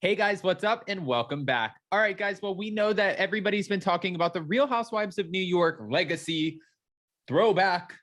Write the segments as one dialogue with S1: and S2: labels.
S1: Hey guys, what's up and welcome back. All right, guys, well, we know that everybody's been talking about the Real Housewives of New York legacy, throwback,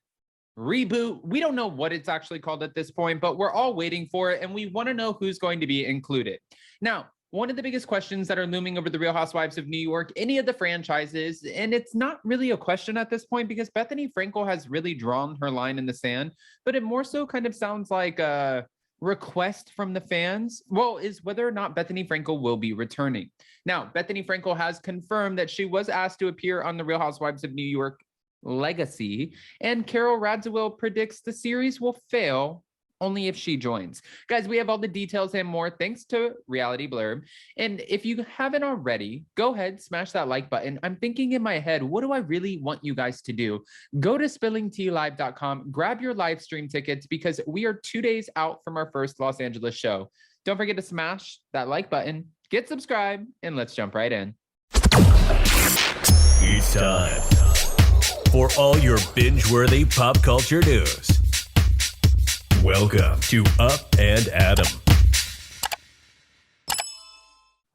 S1: reboot. We don't know what it's actually called at this point, but we're all waiting for it and we want to know who's going to be included. Now, one of the biggest questions that are looming over the Real Housewives of New York, any of the franchises, and it's not really a question at this point because Bethenny Frankel has really drawn her line in the sand, but it more so kind of sounds like a request from the fans, is whether or not Bethenny Frankel will be returning. Now, Bethenny Frankel has confirmed that she was asked to appear on the Real Housewives of New York legacy, and Carol Radziwill predicts the series will fail only if she joins. Guys, we have all the details and more thanks to Reality Blurb. And if you haven't already, go ahead, smash that like button. I'm thinking in my head, what do I really want you guys to do? Go to spillingtealive.com, grab your live stream tickets because we are 2 days out from our first Los Angeles show. Don't forget to smash that like button, get subscribed, and let's jump right in.
S2: It's time for all your binge-worthy pop culture news. Welcome to Up and Adam.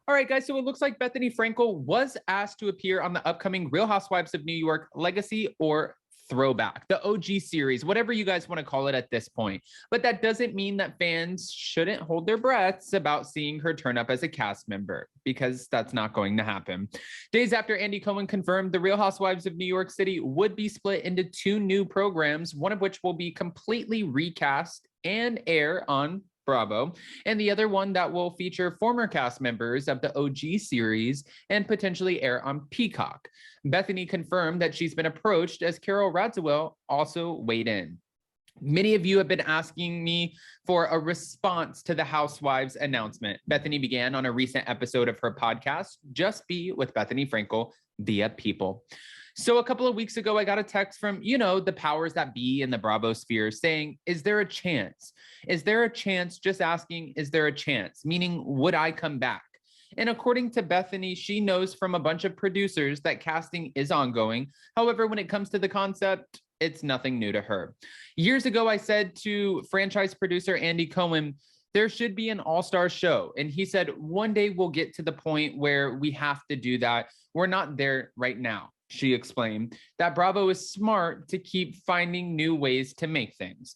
S1: All right, guys, so it looks like Bethenny Frankel was asked to appear on the upcoming Real Housewives of New York legacy or throwback, the OG series, whatever you guys want to call it at this point. But that doesn't mean that fans shouldn't hold their breaths about seeing her turn up as a cast member, because that's not going to happen. Days after Andy Cohen confirmed the Real Housewives of New York City would be split into 2 new programs, one of which will be completely recast and air on Bravo, and the other one that will feature former cast members of the OG series and potentially air on Peacock. Bethenny confirmed that she's been approached as Carol Radziwill also weighed in. Many of you have been asking me for a response to the Housewives announcement. Bethenny began on a recent episode of her podcast, Just Be with Bethenny Frankel via People. So a couple of weeks ago, I got a text from, the powers that be in the Bravo sphere saying, is there a chance? Is there a chance? Just asking, is there a chance? Meaning, would I come back? And according to Bethenny, she knows from a bunch of producers that casting is ongoing. However, when it comes to the concept, it's nothing new to her. Years ago, I said to franchise producer Andy Cohen, there should be an all-star show. And he said, one day we'll get to the point where we have to do that. We're not there right now. She explained that Bravo is smart to keep finding new ways to make things.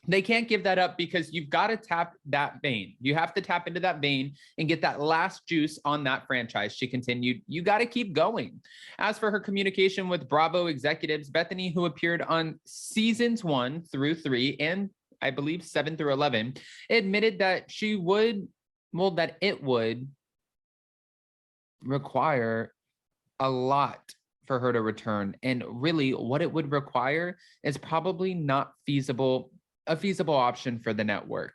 S1: They can't give that up because you've got to tap that vein. You have to tap into that vein and get that last juice on that franchise. She continued, you got to keep going. As for her communication with Bravo executives, Bethenny, who appeared on seasons 1 through 3 and I believe 7 through 11, admitted that it would require a lot for her to return. And really what it would require is probably not a feasible option for the network.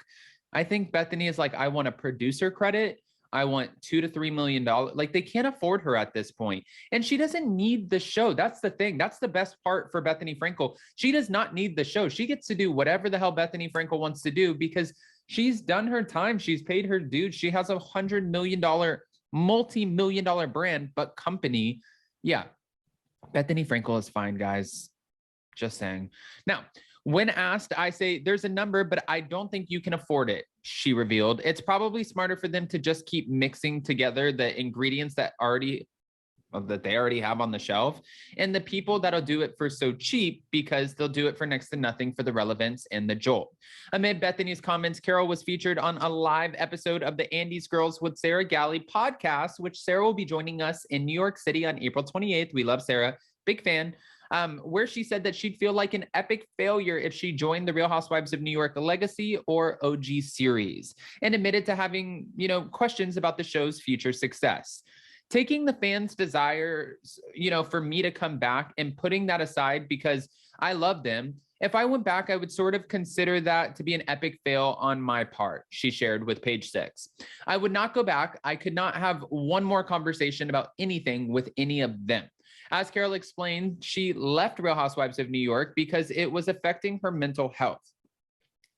S1: I think Bethenny is like, I want a producer credit. I want $2 to $3 million. Like, they can't afford her at this point. And she doesn't need the show. That's the thing. That's the best part for Bethenny Frankel. She does not need the show. She gets to do whatever the hell Bethenny Frankel wants to do because she's done her time. She's paid her dues. She has $100 million, multi-million-dollar brand, but company. Yeah. Bethenny Frankel is fine, guys. Just saying. Now, when asked, I say there's a number, but I don't think you can afford it, she revealed. It's probably smarter for them to just keep mixing together the ingredients that they already have on the shelf and the people that'll do it for so cheap because they'll do it for next to nothing for the relevance and the jolt. Amid Bethenny's comments, Carol was featured on a live episode of the Andy's Girls with Sarah Galley podcast, which Sarah will be joining us in New York City on April 28th. We love Sarah, big fan. Where she said that she'd feel like an epic failure if she joined the Real Housewives of New York legacy or OG series, and admitted to having, questions about the show's future success. Taking the fans' desires, for me to come back and putting that aside because I love them, if I went back, I would sort of consider that to be an epic fail on my part, she shared with Page 6. I would not go back. I could not have one more conversation about anything with any of them. As Carol explained, she left Real Housewives of New York because it was affecting her mental health.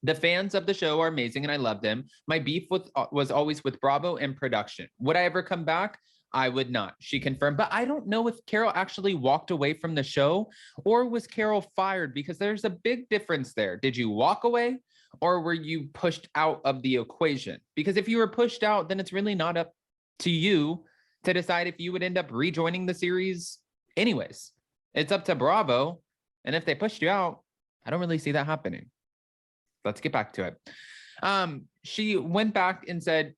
S1: The fans of the show are amazing and I love them. My beef was always with Bravo and production. Would I ever come back? I would not, she confirmed. But I don't know if Carol actually walked away from the show or was Carol fired because there's a big difference there. Did you walk away or were you pushed out of the equation? Because if you were pushed out, then it's really not up to you to decide if you would end up rejoining the series anyways. It's up to Bravo. And if they pushed you out, I don't really see that happening. Let's get back to it. She went back and said,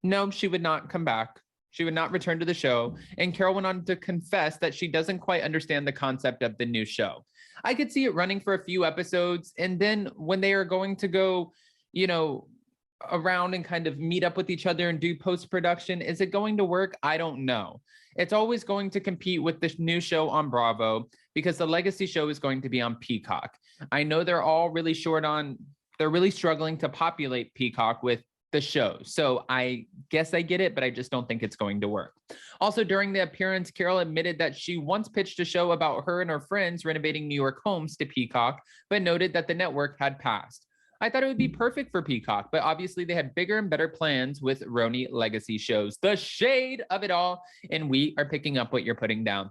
S1: no, she would not come back. She would not return to the show. And Carol went on to confess that she doesn't quite understand the concept of the new show. I could see it running for a few episodes. And then when they are going to go, around and kind of meet up with each other and do post-production, is it going to work? I don't know. It's always going to compete with the new show on Bravo because the legacy show is going to be on Peacock. I know they're all really they're really struggling to populate Peacock with the show. So I guess I get it, but I just don't think it's going to work. Also, during the appearance, Carol admitted that she once pitched a show about her and her friends renovating New York homes to Peacock, but noted that the network had passed. I thought it would be perfect for Peacock, but obviously they had bigger and better plans with RHONY legacy shows. The shade of it all, and we are picking up what you're putting down.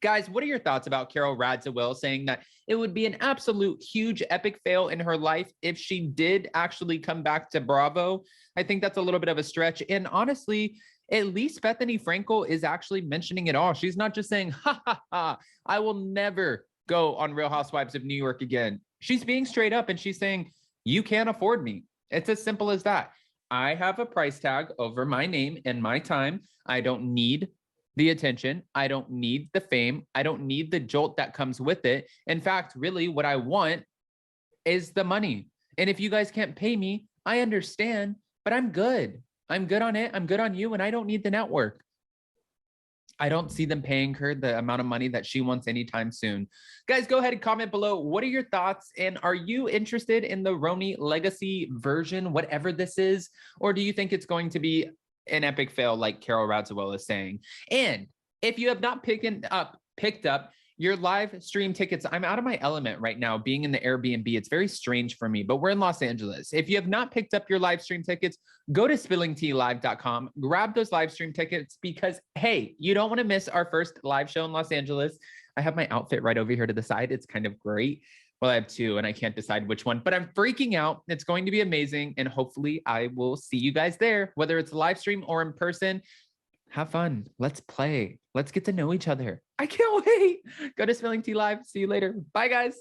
S1: Guys, what are your thoughts about Carol RHONY saying that it would be an absolute huge epic fail in her life if she did actually come back to Bravo? I think that's a little bit of a stretch. And honestly, at least Bethenny Frankel is actually mentioning it all. She's not just saying, ha, ha, ha, I will never go on Real Housewives of New York again. She's being straight up and she's saying, you can't afford me. It's as simple as that. I have a price tag over my name and my time. I don't need the attention. I don't need the fame. I don't need the jolt that comes with it. In fact, really what I want is the money. And if you guys can't pay me, I understand, but I'm good. I'm good on it. I'm good on you. And I don't need the network. I don't see them paying her the amount of money that she wants anytime soon. Guys, go ahead and comment below. What are your thoughts? And are you interested in the RHONY legacy version, whatever this is? Or do you think it's going to be an epic fail like Carol RHONY is saying? And if you have not picked up your live stream tickets, I'm out of my element right now being in the Airbnb. It's very strange for me, but we're in Los Angeles. If you have not picked up your live stream tickets, go to spillingtealive.com, grab those live stream tickets because, hey, you don't want to miss our first live show in Los Angeles. I have my outfit right over here to the side. It's kind of great. Well, I have two and I can't decide which one, but I'm freaking out. It's going to be amazing. And hopefully I will see you guys there, whether it's live stream or in person. Have fun. Let's play. Let's get to know each other. I can't wait. Go to Spilling Tea Live. See you later. Bye, guys.